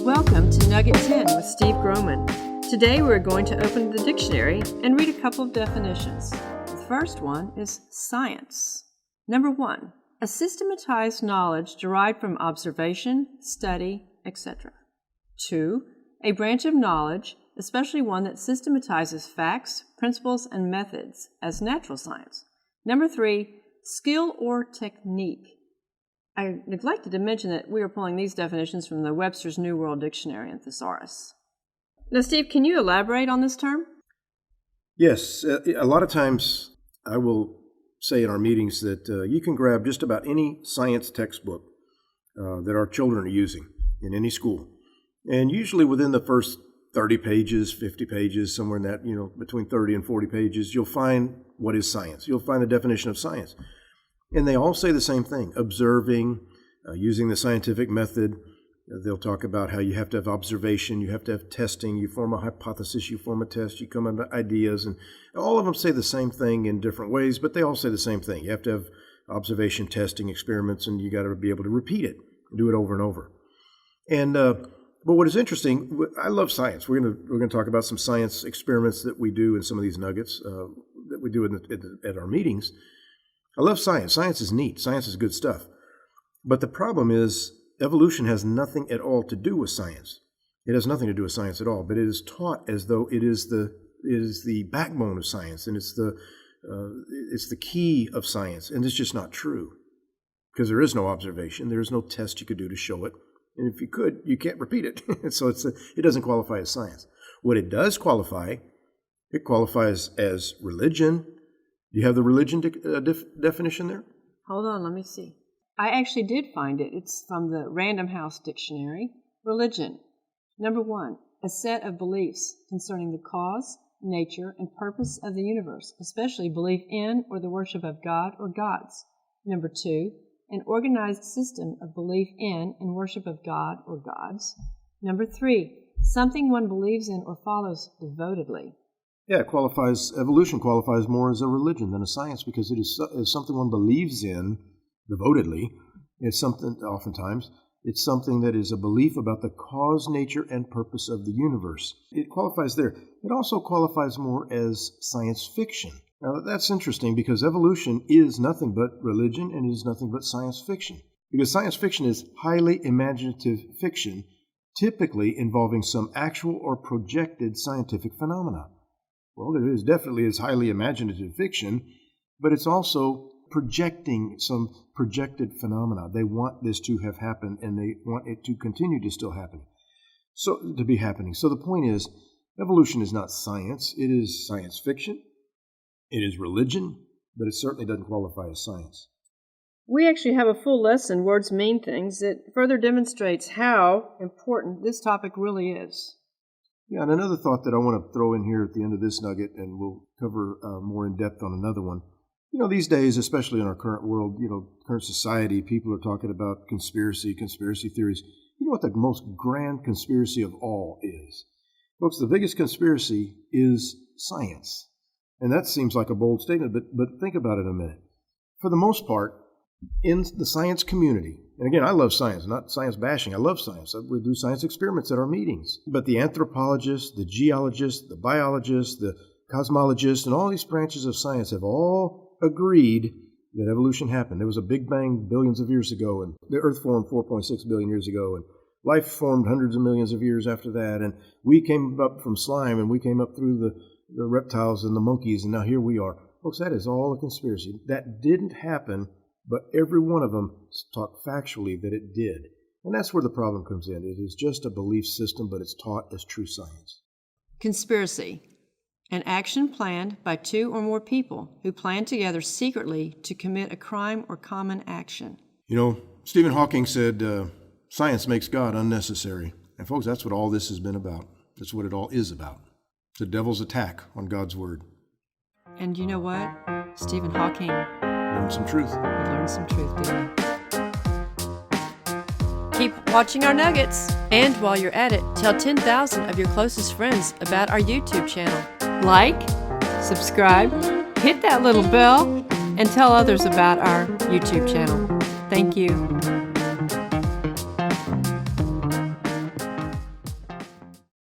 Welcome to Nugget 10 with Steve Grohman. Today we're going to open the dictionary and read a couple of definitions. The first one is science. Number 1, a systematized knowledge derived from observation, study, etc. 2, a branch of knowledge, especially one that systematizes facts, principles, and methods, as natural science. Number 3, skill or technique. I neglected to mention that we are pulling these definitions from the Webster's New World Dictionary and Thesaurus. Now, Steve, can you elaborate on this term? Yes. A lot of times I will say in our meetings that you can grab just about any science textbook that our children are using in any school. And usually within the first 30 pages, 50 pages, somewhere in that, between 30 and 40 pages, you'll find what is science. You'll find the definition of science. And they all say the same thing, observing, using the scientific method. They'll talk about how you have to have observation, you have to have testing, you form a hypothesis, you form a test, you come up with ideas, and all of them say the same thing in different ways, but they all say the same thing. You have to have observation, testing, experiments, and you got to be able to repeat it, do it over and over. And but what is interesting, I love science. We're going to talk about some science experiments that we do in some of these nuggets that we do at our meetings. I love science. Science is neat. Science is good stuff. But the problem is evolution has nothing at all to do with science. It has nothing to do with science at all, but it is taught as though it is the backbone of science, and it's the key of science, and it's just not true, because there is no observation. There is no test you could do to show it, and if you could, you can't repeat it. So it doesn't qualify as science. What it does qualify, it qualifies as religion. Do you have the religion definition there? Hold on, let me see. I actually did find it. It's from the Random House Dictionary. Religion. Number 1, a set of beliefs concerning the cause, nature, and purpose of the universe, especially belief in or the worship of God or gods. Number 2, an organized system of belief in and worship of God or gods. Number 3, something one believes in or follows devotedly. Yeah, evolution qualifies more as a religion than a science, because it is something one believes in devotedly. It's something that is a belief about the cause, nature, and purpose of the universe. It qualifies there. It also qualifies more as science fiction. Now, that's interesting, because evolution is nothing but religion and is nothing but science fiction. Because science fiction is highly imaginative fiction, typically involving some actual or projected scientific phenomena. Well, it definitely is highly imaginative fiction, but it's also projecting some projected phenomena. They want this to have happened, and they want it to continue to still happen. To be happening. So the point is, evolution is not science. It is science fiction. It is religion, but it certainly doesn't qualify as science. We actually have a full lesson, Words Mean Things, that further demonstrates how important this topic really is. Yeah, and another thought that I want to throw in here at the end of this nugget, and we'll cover more in depth on another one. These days, especially in our current world, current society, people are talking about conspiracy theories. You know what the most grand conspiracy of all is? Folks, the biggest conspiracy is science. And that seems like a bold statement, but think about it a minute. For the most part, in the science community, and again, I love science, not science bashing. I love science. We do science experiments at our meetings. But the anthropologists, the geologists, the biologists, the cosmologists, and all these branches of science have all agreed that evolution happened. There was a Big Bang billions of years ago, and the Earth formed 4.6 billion years ago, and life formed hundreds of millions of years after that, and we came up from slime, and we came up through the reptiles and the monkeys, and now here we are. Folks, that is all a conspiracy. That didn't happen, but every one of them taught factually that it did. And that's where the problem comes in. It is just a belief system, but it's taught as true science. Conspiracy. An action planned by 2 or more people who plan together secretly to commit a crime or common action. Stephen Hawking said, science makes God unnecessary. And folks, that's what all this has been about. That's what it all is about. It's the devil's attack on God's word. And you know what? Stephen Hawking learned some truth. He learned some truth, didn't he? Keep watching our nuggets. And while you're at it, tell 10,000 of your closest friends about our YouTube channel. Like, subscribe, hit that little bell, and tell others about our YouTube channel. Thank you.